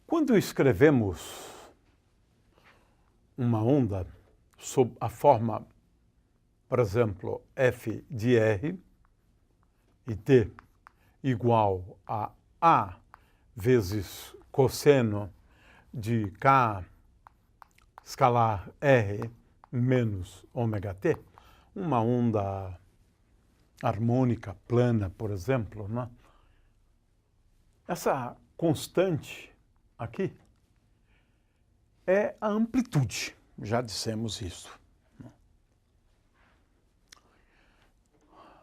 Quando escrevemos uma onda sob a forma, por exemplo, f de r e t igual a A vezes cosseno de k escalar r menos ômega t, uma onda harmônica plana, por exemplo, né? Essa constante aqui é a amplitude, já dissemos isso.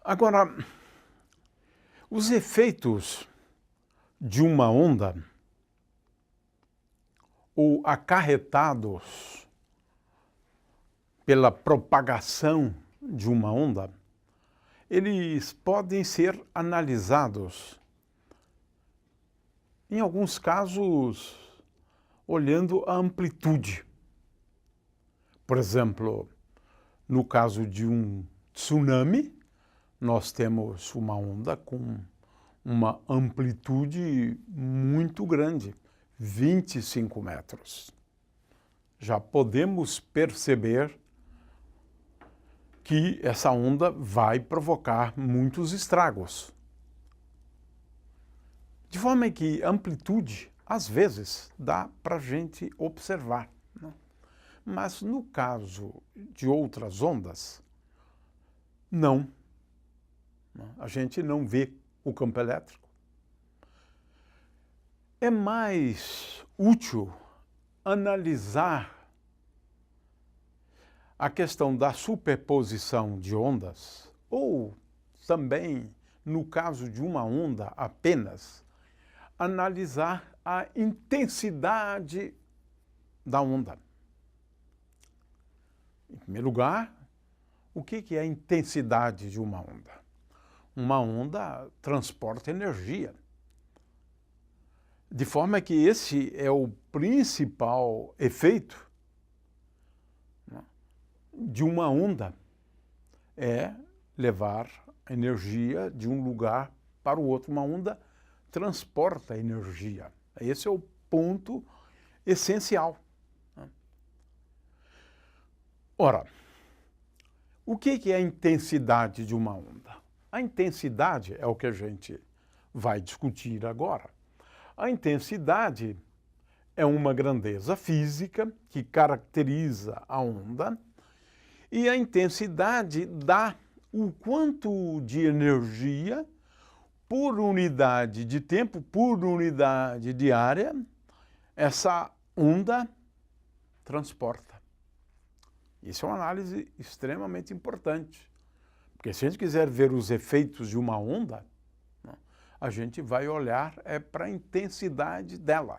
Agora, os efeitos de uma onda ou acarretados pela propagação de uma onda, eles podem ser analisados, em alguns casos, olhando a amplitude. Por exemplo, no caso de um tsunami, nós temos uma onda com uma amplitude muito grande, 25 metros. Já podemos perceber que essa onda vai provocar muitos estragos. De forma que amplitude, às vezes, dá para a gente observar, né? Mas no caso de outras ondas, não. A gente não vê o campo elétrico. É mais útil analisar a questão da superposição de ondas, ou também, no caso de uma onda apenas, analisar a intensidade da onda. Em primeiro lugar, o que é a intensidade de uma onda? Uma onda transporta energia. De forma que esse é o principal efeito, né, de uma onda, é levar energia de um lugar para o outro. Uma onda transporta energia. Esse é o ponto essencial. Ora, o que é a intensidade de uma onda? A intensidade é o que a gente vai discutir agora. A intensidade é uma grandeza física que caracteriza a onda, e a intensidade dá o quanto de energia por unidade de tempo, por unidade de área, essa onda transporta. Isso é uma análise extremamente importante, porque se a gente quiser ver os efeitos de uma onda, né, a gente vai olhar para a intensidade dela.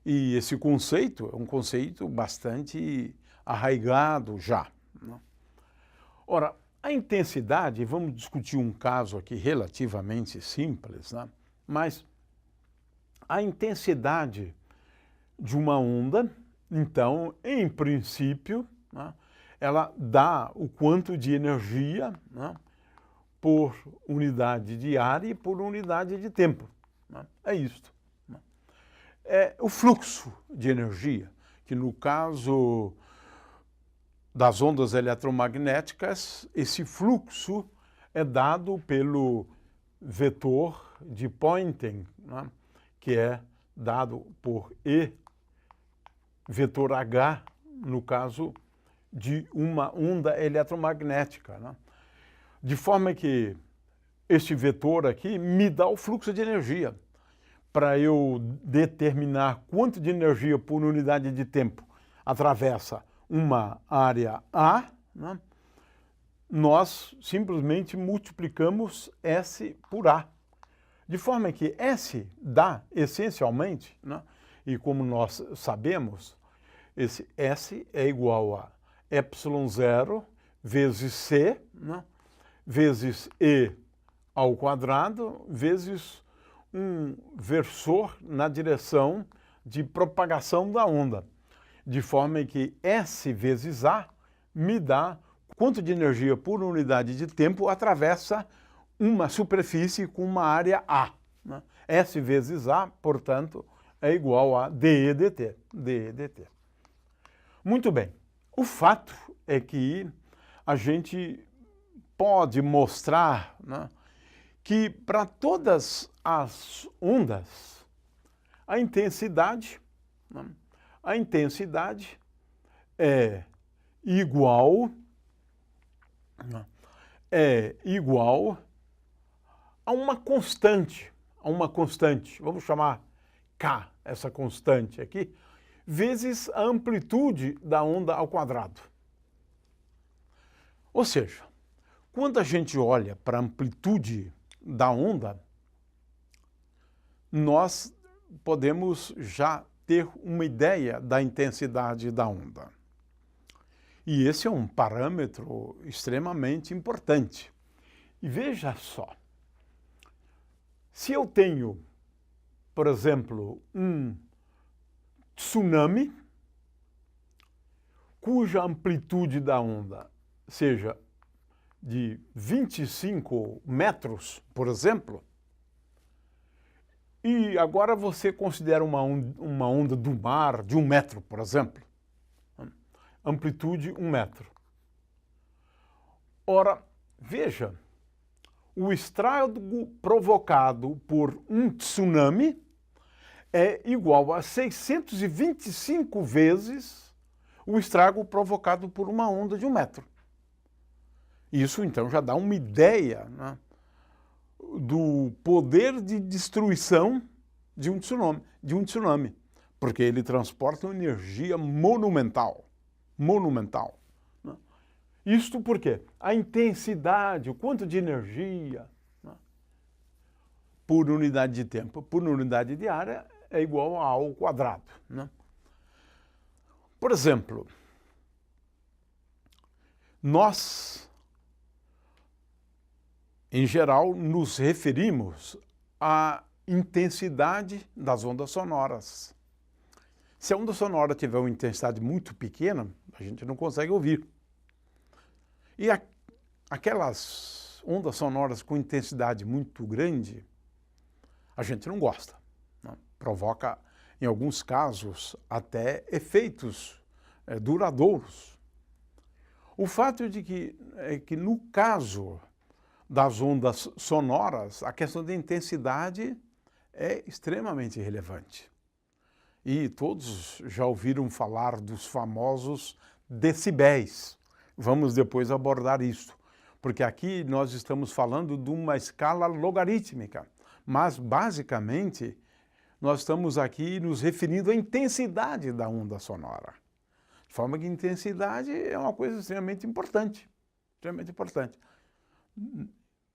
E esse conceito é um conceito bastante arraigado já, né? Ora, a intensidade, vamos discutir um caso aqui relativamente simples, né? Mas a intensidade de uma onda, então, em princípio, né, ela dá o quanto de energia, né, por unidade de área e por unidade de tempo, né? É isto. Né? É o fluxo de energia, que no caso das ondas eletromagnéticas, esse fluxo é dado pelo vetor de Poynting, né, que é dado por E vetor H, no caso de uma onda eletromagnética, né? De forma que este vetor aqui me dá o fluxo de energia. Para eu determinar quanto de energia por unidade de tempo atravessa uma área A, né, nós simplesmente multiplicamos S por A. De forma que S dá, essencialmente, né, e como nós sabemos, esse S é igual a ε0 vezes C, né, vezes E ao quadrado, vezes um versor na direção de propagação da onda. De forma que S vezes A me dá quanto de energia por unidade de tempo atravessa uma superfície com uma área A. Né? S vezes A, portanto, é igual a dE dt. dE dt. Muito bem. O fato é que a gente pode mostrar, né, que para todas as ondas, a intensidade é igual a uma constante, vamos chamar K, essa constante aqui, vezes a amplitude da onda ao quadrado. Ou seja, quando a gente olha para a amplitude da onda, nós podemos já ter uma ideia da intensidade da onda. E esse é um parâmetro extremamente importante. E veja só, se eu tenho, por exemplo, um tsunami, cuja amplitude da onda seja de 25 metros, por exemplo, e agora você considera uma onda do mar de 1 metro, por exemplo, amplitude 1 metro. Ora, veja, o estrago provocado por um tsunami é igual a 625 vezes o estrago provocado por uma onda de 1 metro. Isso, então, já dá uma ideia, né, do poder de destruição de um tsunami, porque ele transporta uma energia monumental. Né? Isto porque a intensidade, o quanto de energia, né, por unidade de tempo, por unidade de área, é igual a ao quadrado. Né? Por exemplo, nós, em geral, nos referimos à intensidade das ondas sonoras. Se a onda sonora tiver uma intensidade muito pequena, a gente não consegue ouvir. E aquelas ondas sonoras com intensidade muito grande, a gente não gosta. Né? Provoca, em alguns casos, até efeitos duradouros. O fato de que no caso das ondas sonoras, a questão da intensidade é extremamente relevante. E todos já ouviram falar dos famosos decibéis. Vamos depois abordar isso, porque aqui nós estamos falando de uma escala logarítmica, mas basicamente nós estamos aqui nos referindo à intensidade da onda sonora. De forma que intensidade é uma coisa extremamente importante,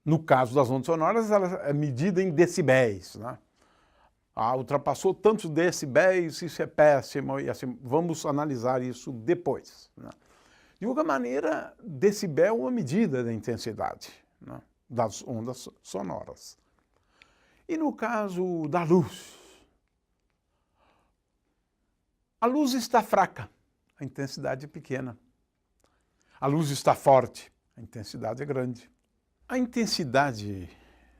No caso das ondas sonoras, ela é medida em decibéis, né? Ultrapassou tantos decibéis, isso é péssimo, e assim, vamos analisar isso depois. Né? De qualquer maneira, decibel é uma medida da intensidade, né, das ondas sonoras. E no caso da luz, a luz está fraca, a intensidade é pequena. A luz está forte, a intensidade é grande. A intensidade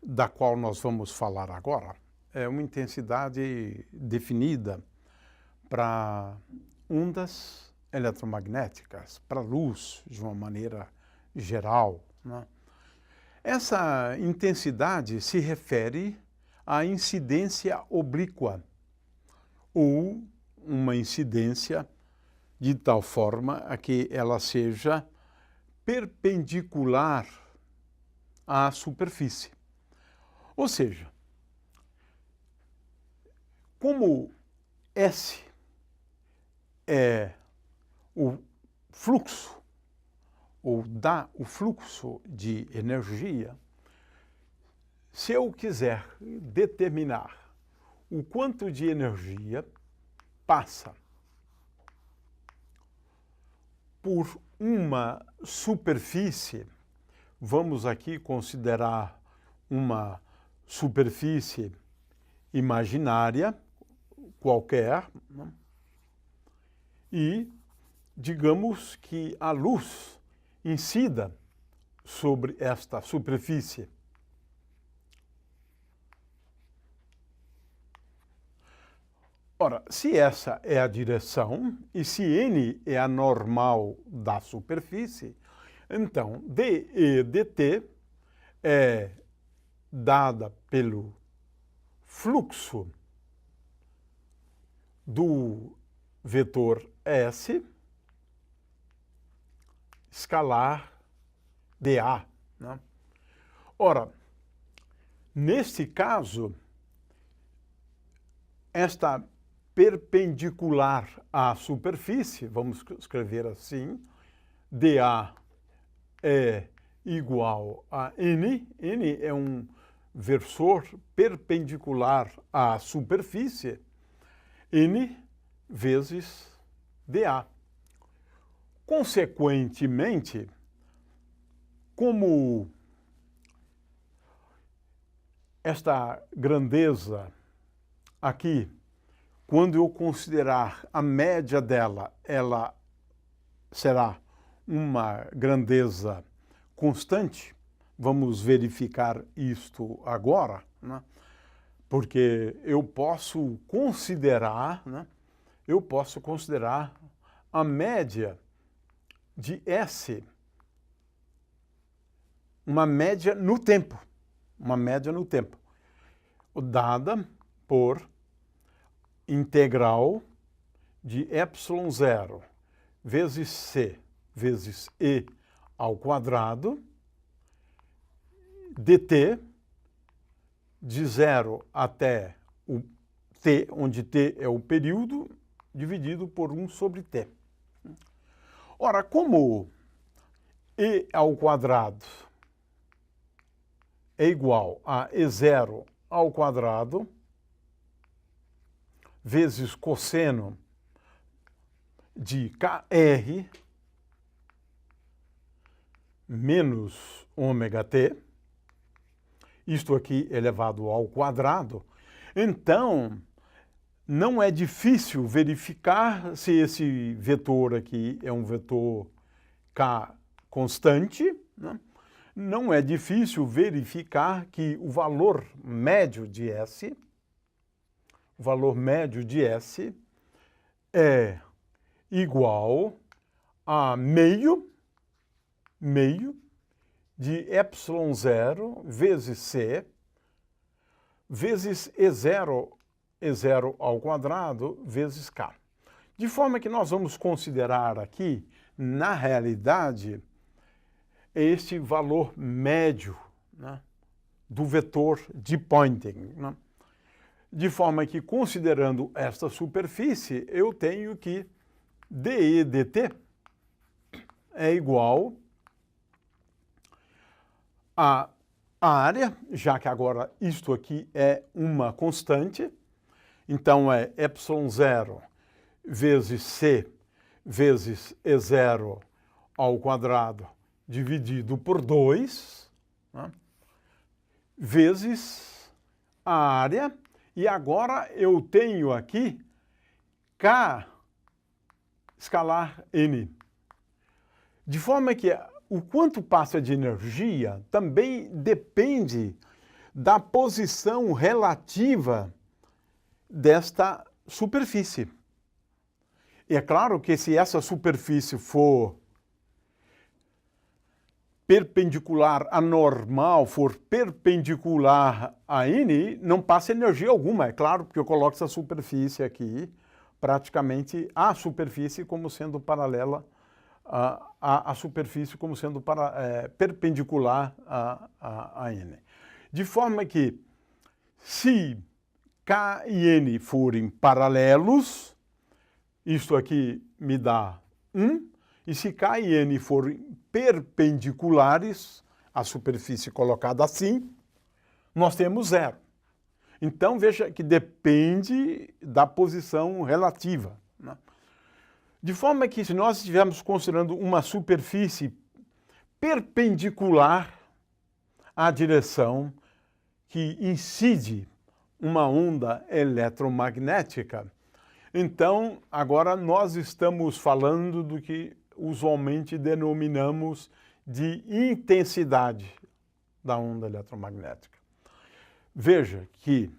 da qual nós vamos falar agora é uma intensidade definida para ondas eletromagnéticas, para luz de uma maneira geral. Né? Essa intensidade se refere à incidência oblíqua, ou uma incidência de tal forma a que ela seja perpendicular à superfície. Ou seja, como S é o fluxo, ou dá o fluxo de energia, se eu quiser determinar o quanto de energia passa por uma superfície, vamos aqui considerar uma superfície imaginária, qualquer, né? E digamos que a luz incida sobre esta superfície. Ora, se essa é a direção e se n é a normal da superfície, então dE dt é dada pelo fluxo do vetor S escalar dA, né? Ora, neste caso, esta perpendicular à superfície, vamos escrever assim, dA é igual a n, n é um versor perpendicular à superfície, n vezes dA. Consequentemente, como esta grandeza aqui, quando eu considerar a média dela, ela será uma grandeza constante. Vamos verificar isto agora, né? Porque eu posso considerar, né? Eu posso considerar a média de S, uma média no tempo, dada por integral de ε0 vezes c vezes e ao quadrado dt de 0 até o t, onde t é o período, dividido por 1 sobre t. Ora, como e ao quadrado é igual a e0 ao quadrado vezes cosseno de kr menos ômega t, isto aqui elevado ao quadrado, então não é difícil verificar se esse vetor aqui é um vetor k constante, né? Não é difícil verificar que o valor médio de S, é igual a meio de ε0 vezes c vezes e0 ao quadrado vezes k. De forma que nós vamos considerar aqui, na realidade, este valor médio, né, do vetor de Poynting, né? De forma que, considerando esta superfície, eu tenho que dE dt é igual a área, já que agora isto aqui é uma constante, então é ε0 vezes c vezes e0 ao quadrado dividido por 2, né, vezes a área, e agora eu tenho aqui K escalar N. De forma que o quanto passa de energia também depende da posição relativa desta superfície. E é claro que se essa superfície for perpendicular à normal, for perpendicular a N, não passa energia alguma, é claro, porque eu coloco essa superfície aqui, praticamente a superfície como sendo paralela a superfície como sendo perpendicular a N. De forma que, se K e N forem paralelos, isto aqui me dá 1, e se K e N forem perpendiculares à superfície colocada assim, nós temos 0. Então, veja que depende da posição relativa, né? De forma que, se nós estivermos considerando uma superfície perpendicular à direção que incide uma onda eletromagnética, Então, agora nós estamos falando do que usualmente denominamos de intensidade da onda eletromagnética. Veja que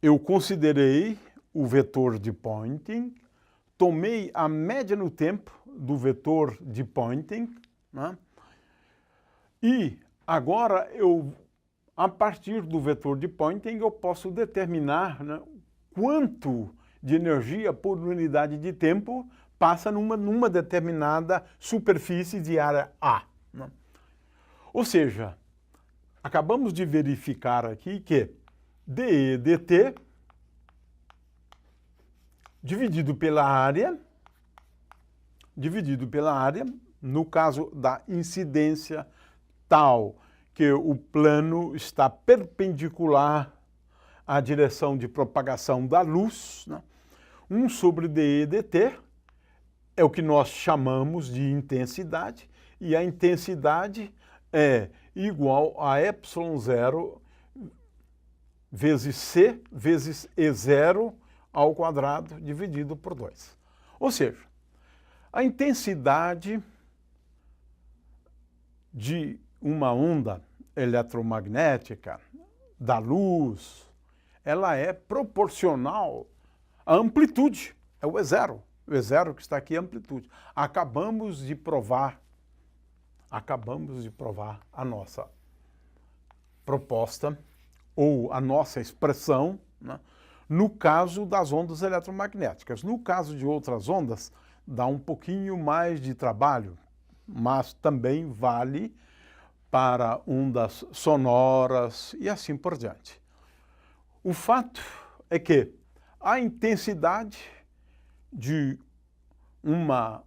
eu considerei o vetor de Poynting, tomei a média no tempo do vetor de Poynting, né? E agora a partir do vetor de Poynting eu posso determinar, né, quanto de energia por unidade de tempo passa numa determinada superfície de área A, né? Ou seja, acabamos de verificar aqui que dE dt dividido pela área, no caso da incidência tal que o plano está perpendicular à direção de propagação da luz, né? 1 sobre dE dt é o que nós chamamos de intensidade, e a intensidade é igual a ε0 vezes C vezes E0 ao quadrado dividido por 2. Ou seja, a intensidade de uma onda eletromagnética da luz, ela é proporcional à amplitude, é o E0. O E0 que está aqui é a amplitude. Acabamos de provar a nossa proposta ou a nossa expressão, né, no caso das ondas eletromagnéticas. No caso de outras ondas, dá um pouquinho mais de trabalho, mas também vale para ondas sonoras e assim por diante. O fato é que a intensidade de uma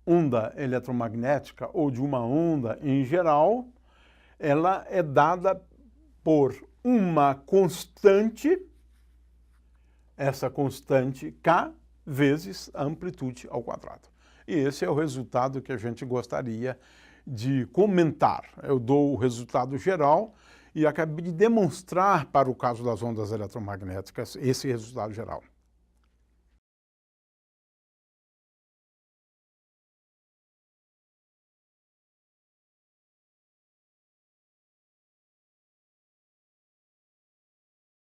onda eletromagnética ou de uma onda em geral, ela é dada por uma constante, essa constante K vezes a amplitude ao quadrado. E esse é o resultado que a gente gostaria de comentar. Eu dou o resultado geral e acabei de demonstrar para o caso das ondas eletromagnéticas esse resultado geral.